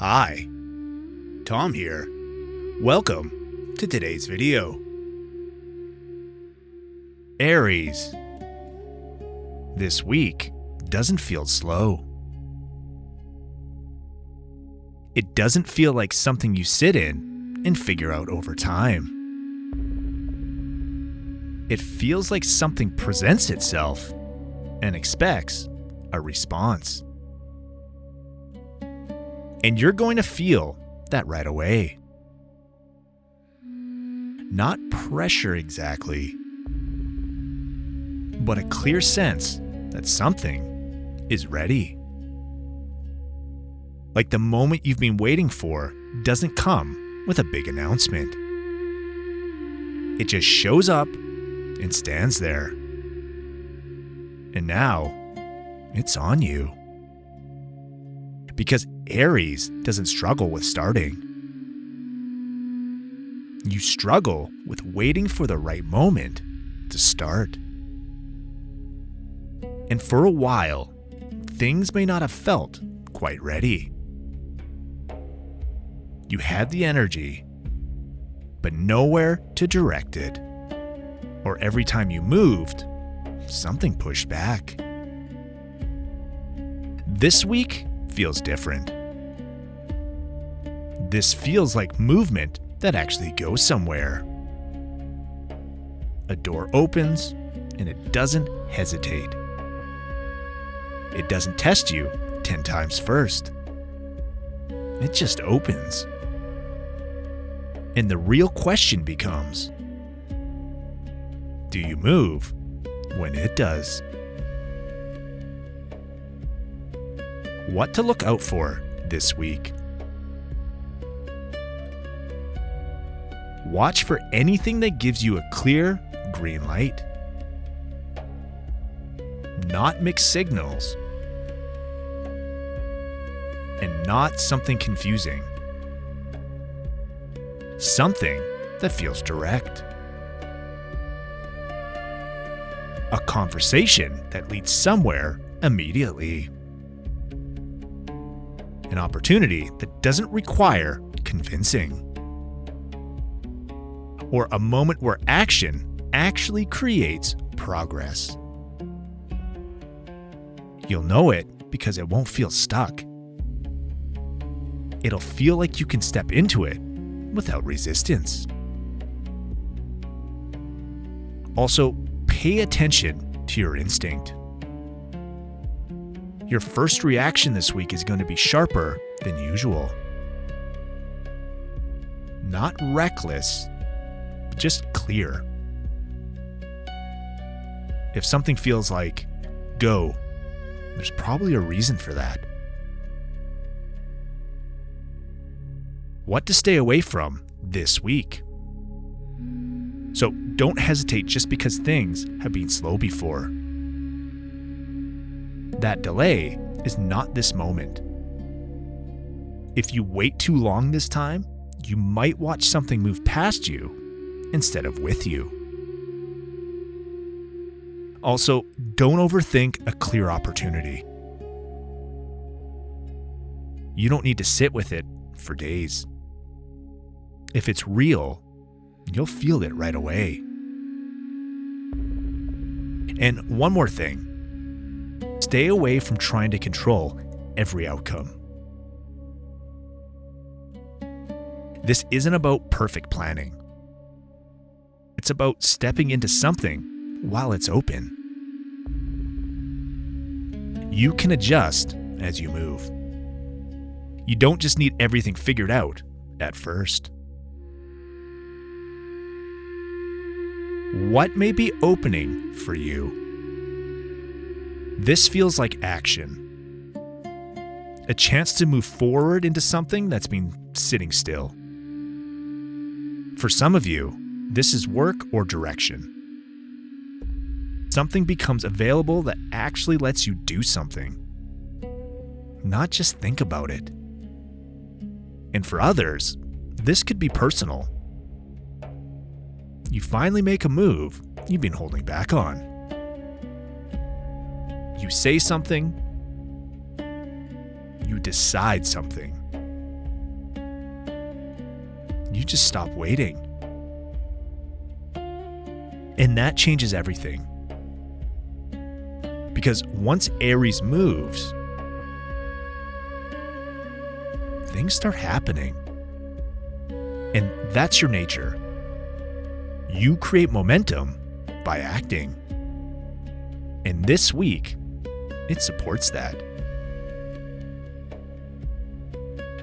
Hi, Tom here. Welcome to today's video. Aries. This week doesn't feel slow. It doesn't feel like something you sit in and figure out over time. It feels like something presents itself and expects a response. And you're going to feel that right away. Not pressure exactly, but a clear sense that something is ready. Like the moment you've been waiting for doesn't come with a big announcement. It just shows up and stands there. And now, it's on you. Because Aries doesn't struggle with starting. You struggle with waiting for the right moment to start. And for a while, things may not have felt quite ready. You had the energy, but nowhere to direct it. Or every time you moved, something pushed back. This week feels different. This feels like movement that actually goes somewhere. A door opens and it doesn't hesitate. It doesn't test you 10 times first. It just opens. And the real question becomes, do you move when it does? What to look out for this week? Watch for anything that gives you a clear green light. Not mixed signals. And not something confusing. Something that feels direct. A conversation that leads somewhere immediately. An opportunity that doesn't require convincing. Or a moment where action actually creates progress. You'll know it because it won't feel stuck. It'll feel like you can step into it without resistance. Also, pay attention to your instinct. Your first reaction this week is going to be sharper than usual. Not reckless, but just clear. If something feels like go, there's probably a reason for that. What to stay away from this week. So don't hesitate just because things have been slow before. That delay is not this moment. If you wait too long this time, you might watch something move past you instead of with you. Also, don't overthink a clear opportunity. You don't need to sit with it for days. If it's real, you'll feel it right away. And one more thing. Stay away from trying to control every outcome. This isn't about perfect planning. It's about stepping into something while it's open. You can adjust as you move. You don't just need everything figured out at first. What may be opening for you? This feels like action. A chance to move forward into something that's been sitting still. For some of you, this is work or direction. Something becomes available that actually lets you do something. Not just think about it. And for others, this could be personal. You finally make a move you've been holding back on. You say something. You decide something. you just stop waiting. And that changes everything. Because once Aries moves, things start happening. And that's your nature. You create momentum by acting. And this week, it supports that.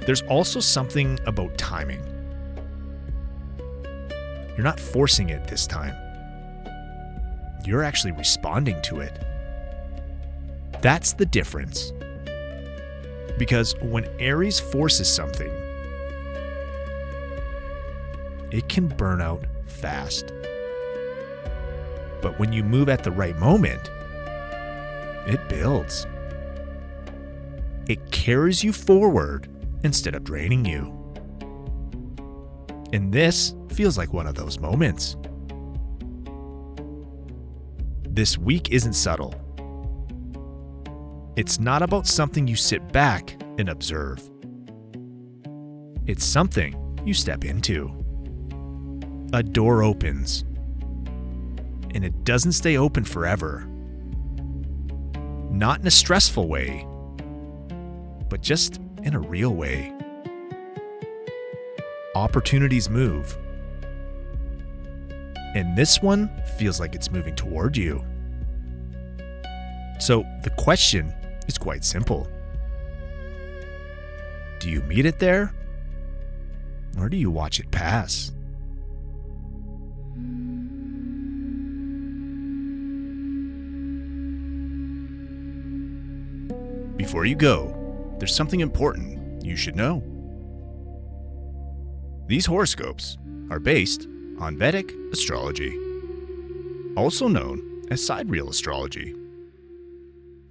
There's also something about timing. You're not forcing it this time. You're actually responding to it. That's the difference. Because when Aries forces something, it can burn out fast. But when you move at the right moment, it builds. It carries you forward instead of draining you. And this feels like one of those moments. This week isn't subtle. It's not about something you sit back and observe. It's something you step into. A door opens, and it doesn't stay open forever. Not in a stressful way, but just in a real way. Opportunities move. And this one feels like it's moving toward you. So the question is quite simple. Do you meet it there? Or do you watch it pass? Before you go, there's something important you should know. These horoscopes are based on Vedic astrology, also known as sidereal astrology.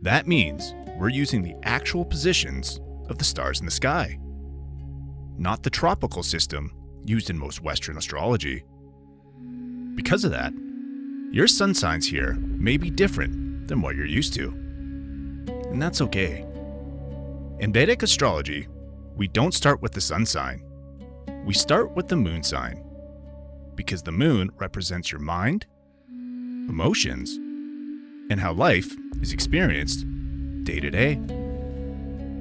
That means we're using the actual positions of the stars in the sky, not the tropical system used in most Western astrology. Because of that, your sun signs here may be different than what you're used to. And that's okay. In Vedic astrology, we don't start with the sun sign. We start with the moon sign, because the moon represents your mind, emotions, and how life is experienced day to day.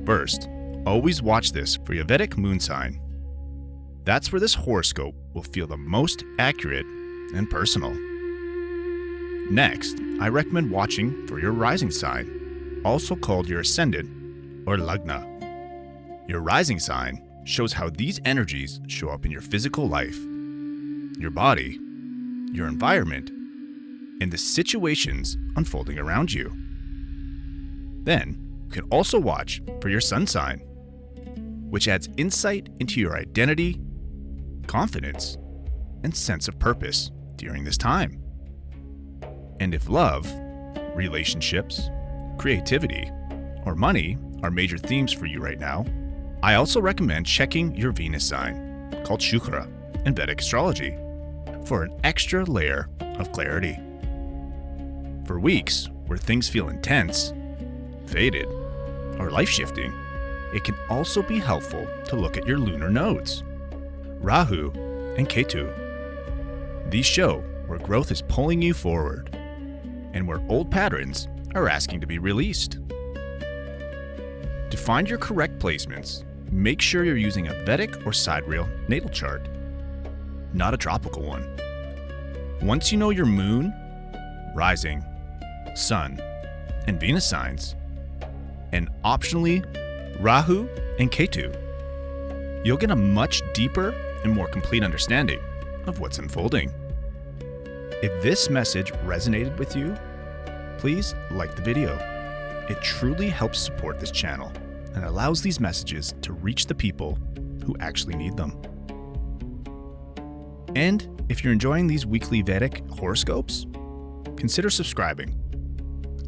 First, always watch this for your Vedic moon sign. That's where this horoscope will feel the most accurate and personal. Next, I recommend watching for your rising sign, also called your ascendant or lagna. Your rising sign shows how these energies show up in your physical life, your body, your environment, and the situations unfolding around you. Then, you can also watch for your sun sign, which adds insight into your identity, confidence, and sense of purpose during this time. And if love, relationships, creativity, or money are major themes for you right now, I also recommend checking your Venus sign, called Shukra in Vedic astrology, for an extra layer of clarity. For weeks where things feel intense, faded, or life-shifting, it can also be helpful to look at your lunar nodes, Rahu and Ketu. These show where growth is pulling you forward and where old patterns are asking to be released. To find your correct placements, make sure you're using a Vedic or sidereal natal chart, not a tropical one. Once you know your moon, rising, sun, and Venus signs, and optionally Rahu and Ketu, you'll get a much deeper and more complete understanding of what's unfolding. If this message resonated with you, please like the video. It truly helps support this channel and allows these messages to reach the people who actually need them. And if you're enjoying these weekly Vedic horoscopes, consider subscribing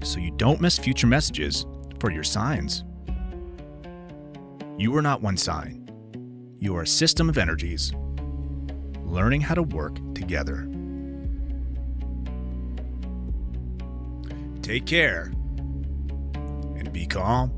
so you don't miss future messages for your signs. You are not one sign. You are a system of energies, learning how to work together. Take care and be calm.